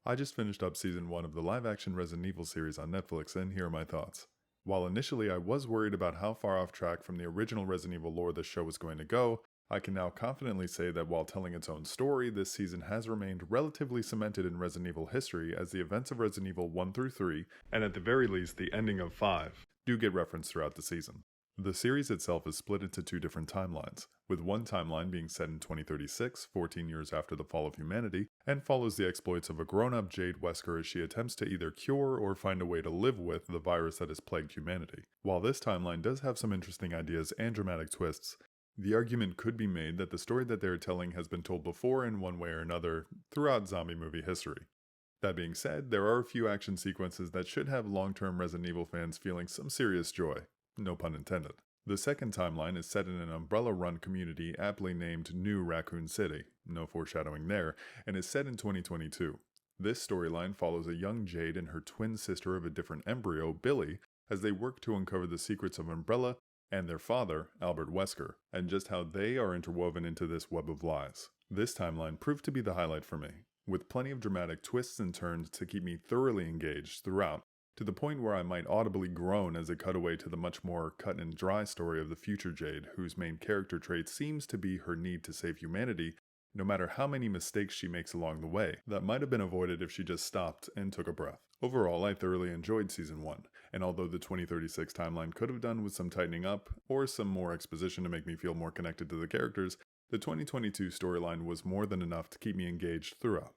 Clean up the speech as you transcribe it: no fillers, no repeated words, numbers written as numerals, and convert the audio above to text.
I just finished up season 1 of the live-action Resident Evil series on Netflix, and here are my thoughts. While initially I was worried about how far off track from the original Resident Evil lore the show was going to go, I can now confidently say that while telling its own story, this season has remained relatively cemented in Resident Evil history, as the events of Resident Evil 1 through 3, and at the very least the ending of 5, do get referenced throughout the season. The series itself is split into two different timelines, with one timeline being set in 2036, 14 years after the fall of humanity, and follows the exploits of a grown-up Jade Wesker as she attempts to either cure or find a way to live with the virus that has plagued humanity. While this timeline does have some interesting ideas and dramatic twists, the argument could be made that the story that they are telling has been told before in one way or another throughout zombie movie history. That being said, there are a few action sequences that should have long-term Resident Evil fans feeling some serious joy. No pun intended. The second timeline is set in an Umbrella-run community aptly named New Raccoon City, no foreshadowing there, and is set in 2022. This storyline follows a young Jade and her twin sister of a different embryo, Billy, as they work to uncover the secrets of Umbrella and their father, Albert Wesker, and just how they are interwoven into this web of lies. This timeline proved to be the highlight for me, with plenty of dramatic twists and turns to keep me thoroughly engaged throughout, to the point where I might audibly groan as it cut away to the much more cut and dry story of the future Jade, whose main character trait seems to be her need to save humanity, no matter how many mistakes she makes along the way, that might have been avoided if she just stopped and took a breath. Overall, I thoroughly enjoyed Season 1, and although the 2036 timeline could have done with some tightening up, or some more exposition to make me feel more connected to the characters, the 2022 storyline was more than enough to keep me engaged throughout.